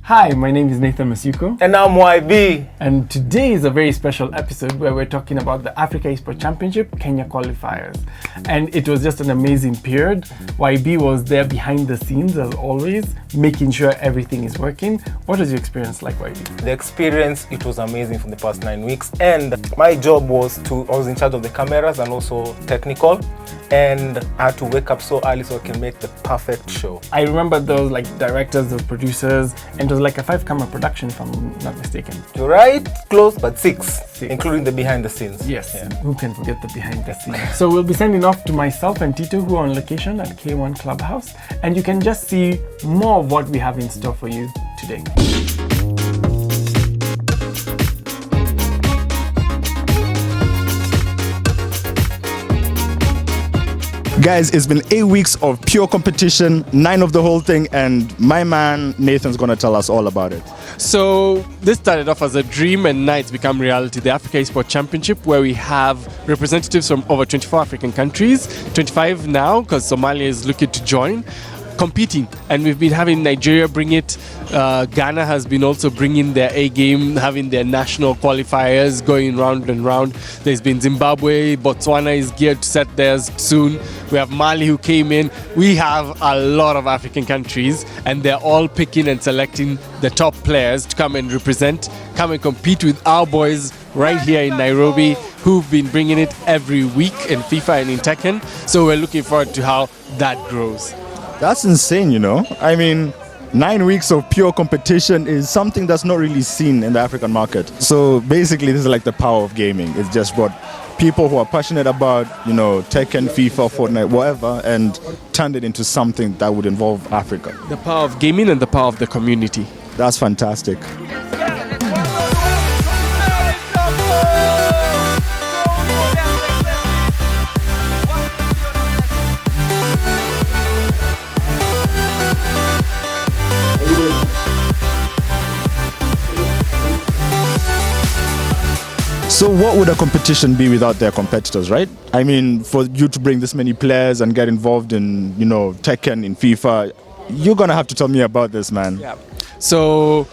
Hi, my name is Nathan Masyuko. And I'm YB. And today is a very special episode where we're talking about the Africa ESports Championship Kenya qualifiers. And it was just an amazing period. YB was there behind the scenes as always, making sure everything is working. What was your experience like, YB? The experience, it was amazing for the past 9 weeks. And my job was I was in charge of the cameras and also technical. And I had to wake up so early so I can make the perfect show. I remember those like directors, those producers, and it was like a 5-camera production if I'm not mistaken. You're right, close, but six. Including the behind the scenes. Yes, Who can forget the behind the scenes? So we'll be sending off to myself and Tito, who are on location at K1 Klub House, and you can just see more of what we have in store for you today. Guys, it's been 8 weeks of pure competition, 9 of the whole thing, and my man Nathan's gonna tell us all about it. So this started off as a dream and now it's become reality. The Africa ESports Championship, where we have representatives from over 24 African countries, 25 now because Somalia is looking to join, competing, and we've been having Nigeria bring it. Ghana has been also bringing their A game, having their national qualifiers going round and round. There's been Zimbabwe, Botswana is geared to set theirs soon. We have Mali who came in. We have a lot of African countries and they're all picking and selecting the top players to come and represent, come and compete with our boys right here in Nairobi, who've been bringing it every week in FIFA and in Tekken. So we're looking forward to how that grows. That's insane, you know? I mean, 9 weeks of pure competition is something that's not really seen in the African market. So basically, this is like the power of gaming. It's just brought people who are passionate about, Tekken, FIFA, Fortnite, whatever, and turned it into something that would involve Africa. The power of gaming and the power of the community. That's fantastic. So what would a competition be without their competitors, right? I mean, for you to bring this many players and get involved in, Tekken, in FIFA, you're going to have to tell me about this, man. Yeah. So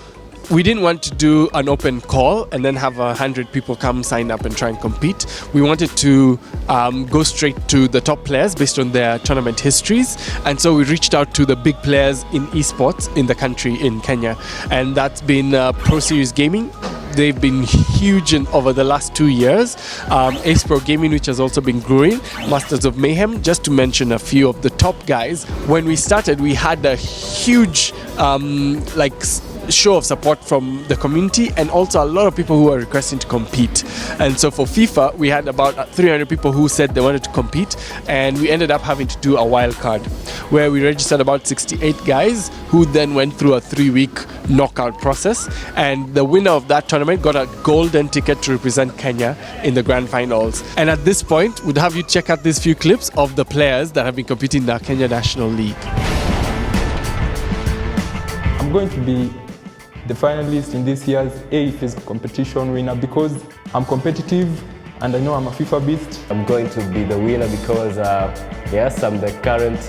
we didn't want to do an open call and then have 100 people come sign up and try and compete. We wanted to go straight to the top players based on their tournament histories. And so we reached out to the big players in esports in the country, in Kenya. And that's been Pro Series Gaming. They've been huge over the last 2 years. Ace Pro Gaming, which has also been growing. Masters of Mayhem, just to mention a few of the top guys. When we started, we had a huge show of support from the community and also a lot of people who are requesting to compete. And so for FIFA, we had about 300 people who said they wanted to compete, and we ended up having to do a wild card where we registered about 68 guys who then went through a 3-week knockout process, and the winner of that tournament got a golden ticket to represent Kenya in the grand finals. And at this point, we'd have you check out these few clips of the players that have been competing in the Kenya National League. I'm going to be the finalist in this year's AFIS competition winner because I'm competitive and I know I'm a FIFA beast. I'm going to be the winner because, yes, I'm the current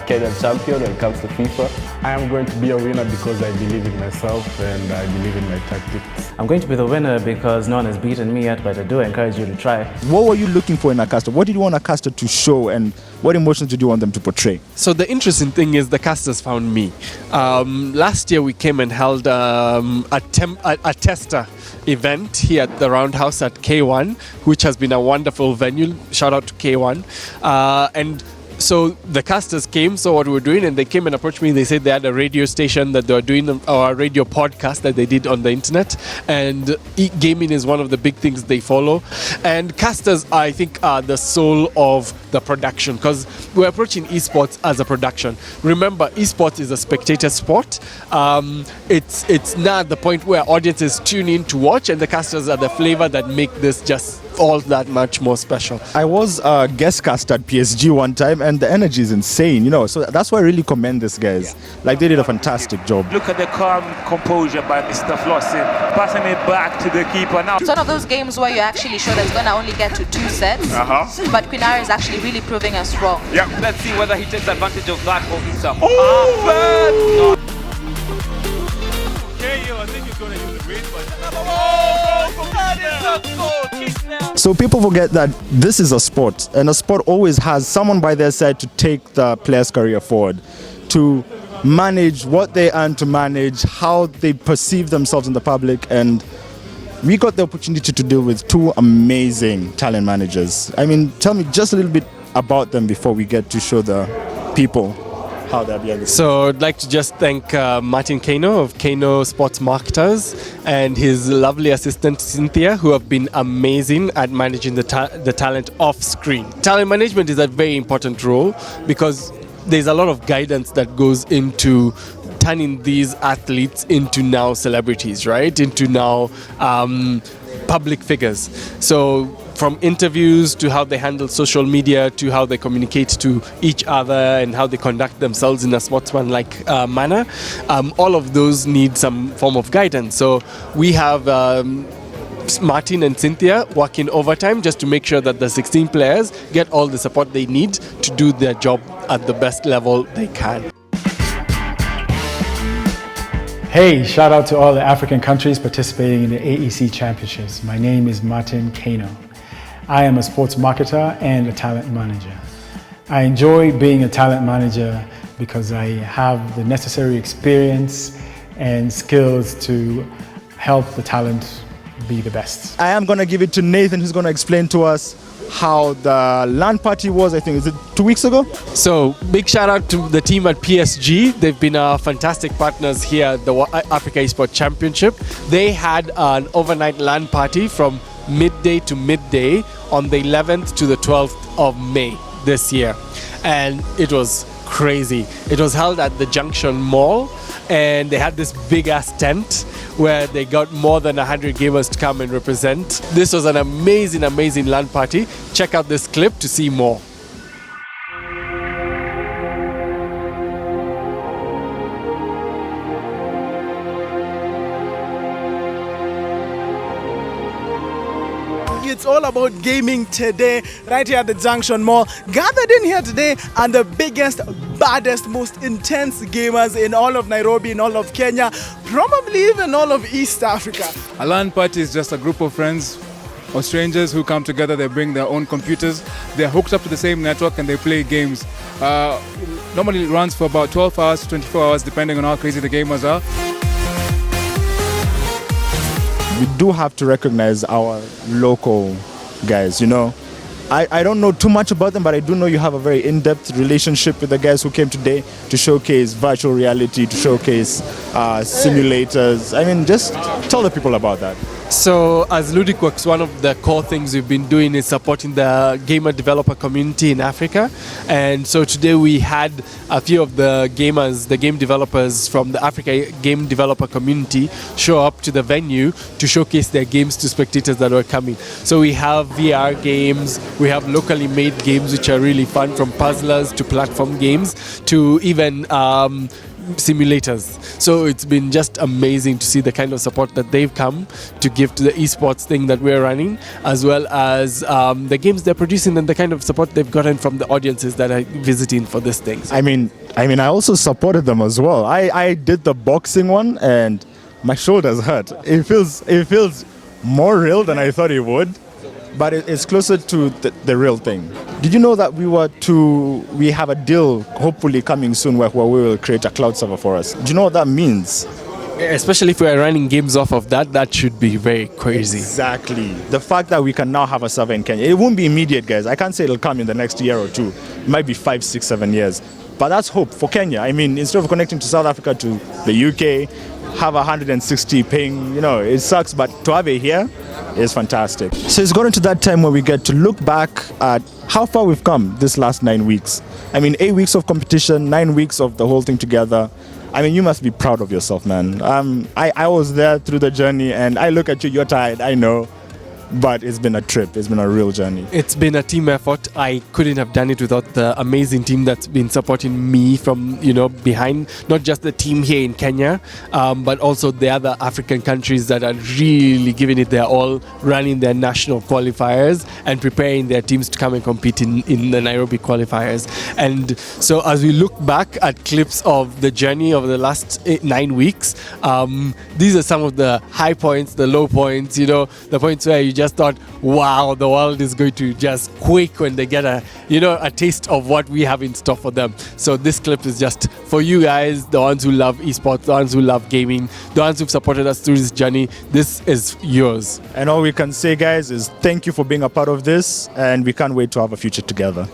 Kenyan champion when it comes to FIFA. I am going to be a winner because I believe in myself and I believe in my tactics. I'm going to be the winner because no one has beaten me yet, but I do encourage you to try. What were you looking for in a caster? What did you want a caster to show and what emotions did you want them to portray? So the interesting thing is the casters found me. Last year we came and held a tester event here at the Roundhouse at K1, which has been a wonderful venue. Shout out to K1. And so the casters came, saw what we were doing, and they came and approached me. They said they had a radio station that they were doing, or a radio podcast that they did on the internet, and gaming is one of the big things they follow. And casters, I think, are the soul of the production, because we're approaching esports as a production. Remember, esports is a spectator sport. It's now at the point where audiences tune in to watch, and the casters are the flavor that make this just all that much more special. I was a guest caster at PSG one time and the energy is insane, so that's why I really commend these guys. Like, they did a fantastic job. Look at the calm composure by Mr. Flossin, passing it back to the keeper now. It's one of those games where you're actually sure that it's going to only get to 2 sets, but Quinara is actually really proving us wrong. Yeah, let's see whether he takes advantage of that for himself. Oh! think he's going to use the green, but... Oh, that is a goal! Kick now. So people forget that this is a sport, and a sport always has someone by their side to take the player's career forward, to manage what they earn, to manage how they perceive themselves in the public. And we got the opportunity to deal with two amazing talent managers. I mean, tell me just a little bit about them before we get to show the people how they're being. So I'd like to just thank Martin Kano of Kano Sports Marketers and his lovely assistant Cynthia, who have been amazing at managing the talent off screen. Talent management is a very important role because there's a lot of guidance that goes into turning these athletes into now celebrities, right? Into now public figures. So from interviews to how they handle social media to how they communicate to each other and how they conduct themselves in a sportsman-like manner, all of those need some form of guidance. So we have Martin and Cynthia working overtime just to make sure that the 16 players get all the support they need to do their job at the best level they can. Hey, shout out to all the African countries participating in the AEC Championships. My name is Martin Kano. I am a sports marketer and a talent manager. I enjoy being a talent manager because I have the necessary experience and skills to help the talent be the best. I am going to give it to Nathan, who's going to explain to us how the LAN party was. I think, is it 2 weeks ago? So big shout out to the team at PSG. They've been fantastic partners here at the Africa ESports Championship. They had an overnight LAN party from midday to midday on the 11th to the 12th of May this year. And it was crazy. It was held at the Junction Mall, and they had this big ass tent where they got more than 100 gamers to come and represent. This was an amazing, amazing LAN party. Check out this clip to see more. It's all about gaming today, right here at the Junction Mall. Gathered in here today are the biggest, baddest, most intense gamers in all of Nairobi, in all of Kenya, probably even all of East Africa. A LAN party is just a group of friends or strangers who come together. They bring their own computers, they're hooked up to the same network, and they play games. Normally it runs for about 12 hours to 24 hours, depending on how crazy the gamers are. We do have to recognize our local guys, you know. I don't know too much about them, but I do know you have a very in-depth relationship with the guys who came today to showcase virtual reality, to showcase simulators. I mean, just tell the people about that. So as Ludicworks, one of the core things we've been doing is supporting the gamer developer community in Africa. And so today we had a few of the gamers, the game developers from the Africa game developer community show up to the venue to showcase their games to spectators that were coming. So we have VR games, we have locally made games which are really fun, from puzzlers to platform games to even simulators. So it's been just amazing to see the kind of support that they've come to give to the esports thing that we're running, as well as the games they're producing and the kind of support they've gotten from the audiences that are visiting for this thing. I mean, I also supported them as well. I did the boxing one and my shoulders hurt. It feels more real than I thought it would, but it's closer to the real thing. Did you know that we have a deal hopefully coming soon where we will create a cloud server for us? Do you know what that means? Especially if we are running games off of that should be very crazy. Exactly. The fact that we can now have a server in Kenya, it won't be immediate, guys. I can't say it'll come in the next year or two. It might be 5, 6, 7 years. But that's hope for Kenya. I mean, instead of connecting to South Africa to the UK, have 160 ping, you know, it sucks, but to have it here is fantastic. So it's gotten to that time where we get to look back at how far we've come this last 9 weeks. I mean, 8 weeks of competition, 9 weeks of the whole thing together. I mean, you must be proud of yourself, man. I was there through the journey, and I look at you, you're tired, I know. but it's been a trip. It's been a real journey. It's been a team effort. I couldn't have done it without the amazing team that's been supporting me from, behind, not just the team here in Kenya, but also the other African countries that are really giving it their all, running their national qualifiers and preparing their teams to come and compete in the Nairobi qualifiers. And so as we look back at clips of the journey over the last 9 weeks, these are some of the high points, the low points, the points where you just thought, wow, the world is going to just quake when they get a taste of what we have in store for them. So this clip is just for you guys, the ones who love esports, the ones who love gaming, the ones who've supported us through this journey. This is yours. And all we can say, guys, is thank you for being a part of this, and we can't wait to have a future together.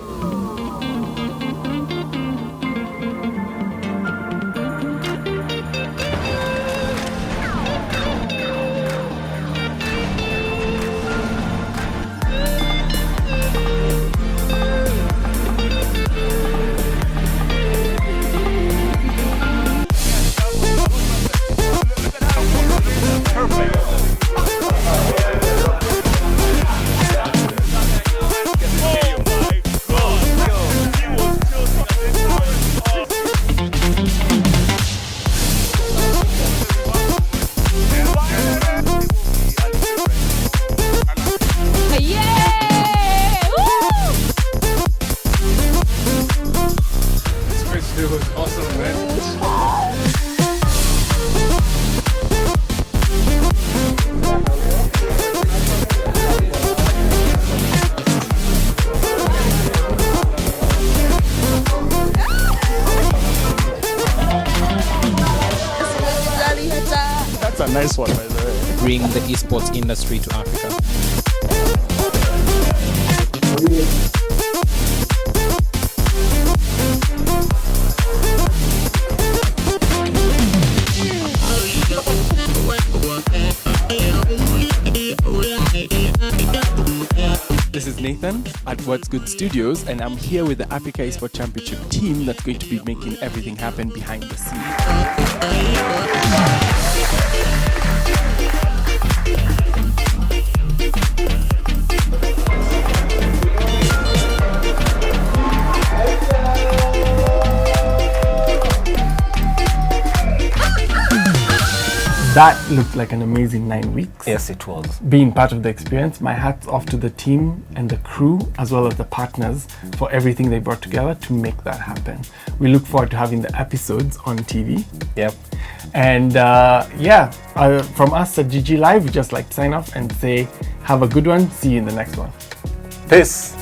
That's a nice one, by the way. Bring the esports industry to Africa. This is Nathan at What's Good Studios, and I'm here with the Africa ESports Championship team that's going to be making everything happen behind the scenes. That looked like an amazing 9 weeks. Yes, it was. Being part of the experience, my hat's off to the team and the crew, as well as the partners, for everything they brought together to make that happen. We look forward to having the episodes on TV. Yep. And from us at GG Live, we just like to sign off and say, have a good one. See you in the next one. Peace.